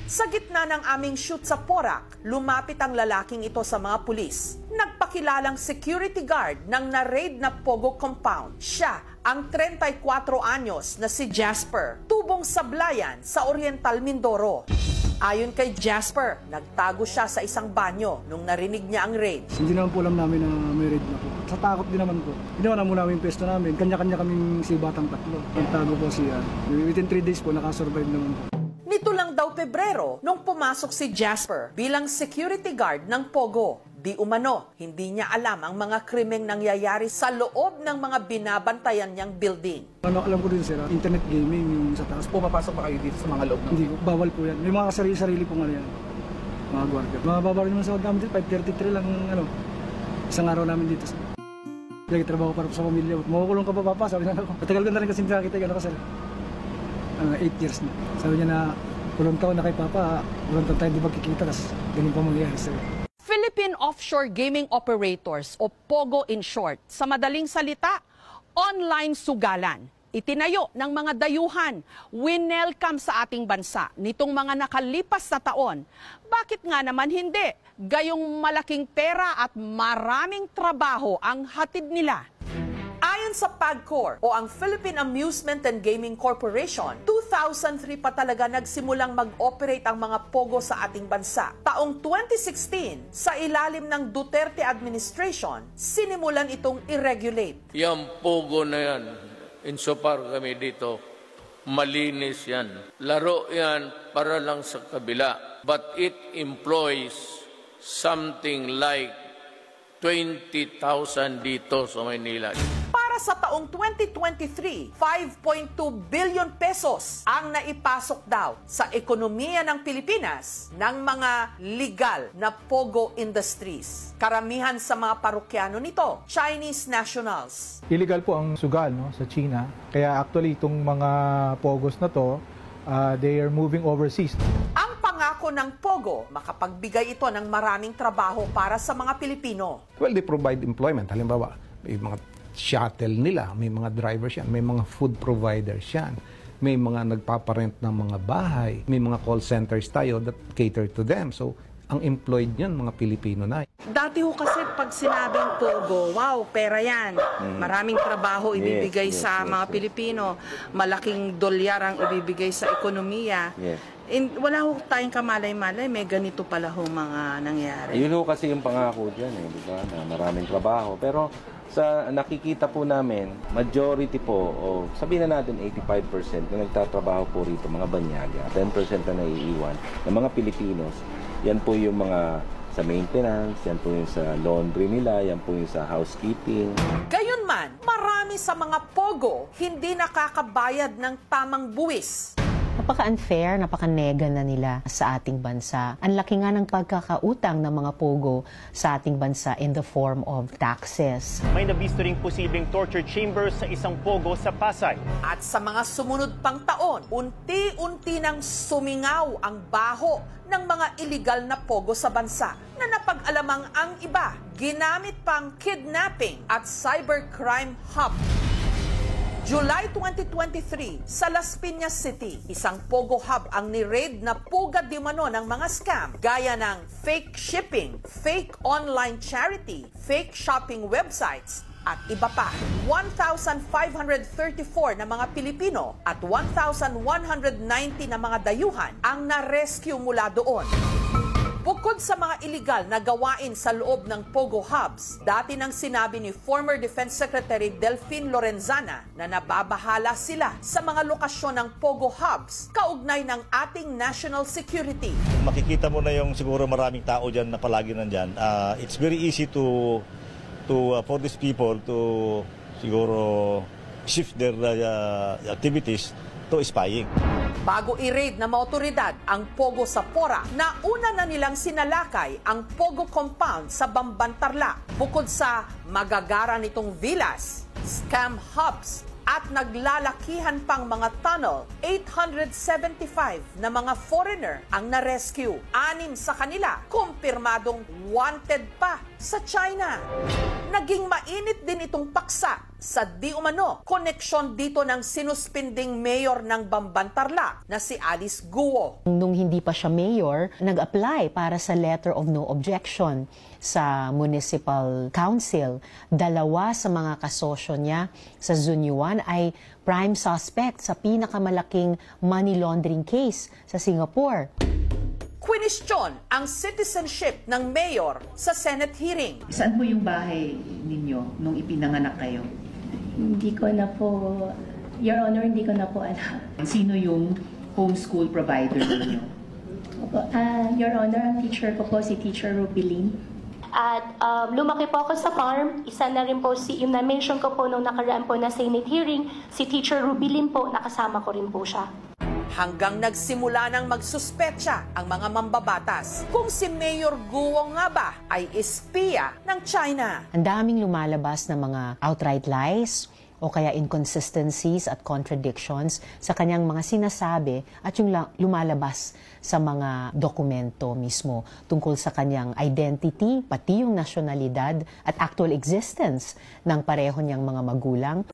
Sa gitna ng aming shoot sa Porac, lumapit ang lalaking ito sa mga pulis. Nagpakilalang security guard ng na-raid na Pogo compound. Siya ang 34 anyos na si Jasper, tubong sablayan sa Oriental Mindoro. Ayon kay Jasper, nagtago siya sa isang banyo nung narinig niya ang raid. Hindi naman po alam namin na may raid na po. Sa takot din naman po. Ginawa na muna namin yung pesto namin. Kanya-kanya kaming sibatang tatlo. Nagtago po siya. Within 3 days po, nakasurvive naman po. Nito lang daw Pebrero nung pumasok si Jasper bilang security guard ng Pogo. Di umano, hindi niya alam ang mga krimeng nangyayari sa loob ng mga binabantayan niyang building. Alam ko din sila, internet gaming yung sa taas. Pumapasok ba kayo dito sa mga loob? Hindi ko, bawal po yan. May mga sarili-sarili po nga yan. Mga guardia. Mababa rin naman sa gamit dito, 5:33 lang isang araw namin dito. Nagtrabaho para sa pamilya. Makukulong ka pa papa, sabi na ako. Matagal ko na rin kasi nakakita ka kasi 8 years na. Sabi niya na, kulong taon na kay Papa, kulong taon tayo di magkikita, tapos ganun pa mangyayari sa'yo. Philippine Offshore Gaming Operators o POGO in short, sa madaling salita, online sugalan. Itinayo ng mga dayuhan, winelcome sa ating bansa nitong mga nakalipas na taon. Bakit nga naman hindi? Gayong malaking pera at maraming trabaho ang hatid nila. Ayon sa PAGCOR o ang Philippine Amusement and Gaming Corporation, 2003 pa talaga nagsimulang mag-operate ang mga POGO sa ating bansa. Taong 2016, sa ilalim ng Duterte administration, sinimulan itong i-regulate. Yung POGO na yan, insofar kami dito, malinis yan. Laro yan para lang sa kabila. But it employs something like 20,000 dito sa Maynila. Para sa taong 2023, 5.2 billion pesos ang naipasok daw sa ekonomiya ng Pilipinas ng mga legal na POGO industries. Karamihan sa mga parokyano nito, Chinese nationals. Illegal po ang sugal sa China. Kaya actually itong mga POGOs na to, they are moving overseas. Ang pangako ng POGO, makapagbigay ito ng maraming trabaho para sa mga Pilipino. Well, they provide employment. Halimbawa, may mga shuttle nila, may mga drivers yan, may mga food providers yan, may mga nagpaparent ng mga bahay, may mga call centers tayo that cater to them. So, ang employed yan, mga Pilipino na. Dati ho kasi pag sinabing POGO, wow, pera yan. Maraming trabaho ibibigay sa mga Pilipino. Malaking dolyar ang ibibigay sa ekonomiya. Wala ho tayong kamalay-malay, may ganito pala ho mga nangyari. Yun ho kasi yung pangako dyan, di ba? Na maraming trabaho. Pero sa nakikita po namin, majority po, o sabihin na natin 85% na nagtatrabaho po rito, mga banyaga, 10% na naiiwan ng mga Pilipinos. Yan po yung mga sa maintenance, yan po yung sa laundry nila, yan po yung sa housekeeping. Gayunman, marami sa mga POGO hindi nakakabayad ng tamang buwis. Napaka-unfair, napaka-nega na nila sa ating bansa. Ang laki nga ng pagkakautang ng mga POGO sa ating bansa in the form of taxes. May nabisto ring posibleng torture chamber sa isang POGO sa Pasay. At sa mga sumunod pang taon, unti-unti nang sumingaw ang baho ng mga illegal na POGO sa bansa na napag-alamang ang iba, ginamit pang kidnapping at cybercrime hub. July 2023, sa Las Piñas City, isang POGO hub ang ni-raid na pugad di umano ng mga scam gaya ng fake shipping, fake online charity, fake shopping websites, at iba pa. 1,534 na mga Pilipino at 1,190 na mga dayuhan ang na-rescue mula doon. Bukod sa mga iligal na gawain sa loob ng POGO hubs, dati nang sinabi ni former Defense Secretary Delfin Lorenzana na nababahala sila sa mga lokasyon ng POGO hubs kaugnay ng ating national security. Makikita mo na yung siguro maraming tao dyan na palagi nandyan. It's very easy to for these people to siguro shift their activities to spying. Bago i-raid ng mga otoridad ang POGO sa Porac, nauna na nilang sinalakay ang POGO compound sa Bamban-Tarlac. Bukod sa magagara nitong villas, scam hubs at naglalakihan pang mga tunnel, 875 na mga foreigner ang na-rescue. 6 sa kanila, kumpirmadong wanted pa sa China. Naging mainit din itong paksa sa di umano koneksyon dito ng sinuspinding mayor ng Bamban-Tarlac na si Alice Guo. Nung hindi pa siya mayor, nag-apply para sa letter of no objection sa Municipal Council. Dalawa sa mga kasosyo niya sa Zunjuan ay prime suspect sa pinakamalaking money laundering case sa Singapore. Kwinestyon ang citizenship ng mayor sa Senate hearing. Saan po yung bahay ninyo nung ipinanganak kayo? Hindi ko na po, Your Honor, hindi ko na po alam. Sino yung homeschool provider ninyo? Your Honor, ang teacher ko po si Teacher Rubilin. At lumaki po ako sa farm. Isa na rin po yung na-mention ko po nung nakaraan po na Senate hearing, si Teacher Rubilin po, nakasama ko rin po siya. Hanggang nagsimula ng magsuspetsa ang mga mambabatas kung si Mayor Guo nga ba ay espiya ng China. Ang daming lumalabas na mga outright lies o kaya inconsistencies at contradictions sa kanyang mga sinasabi at yung lumalabas sa mga dokumento mismo tungkol sa kanyang identity, pati yung nasyonalidad at actual existence ng pareho niyang mga magulang.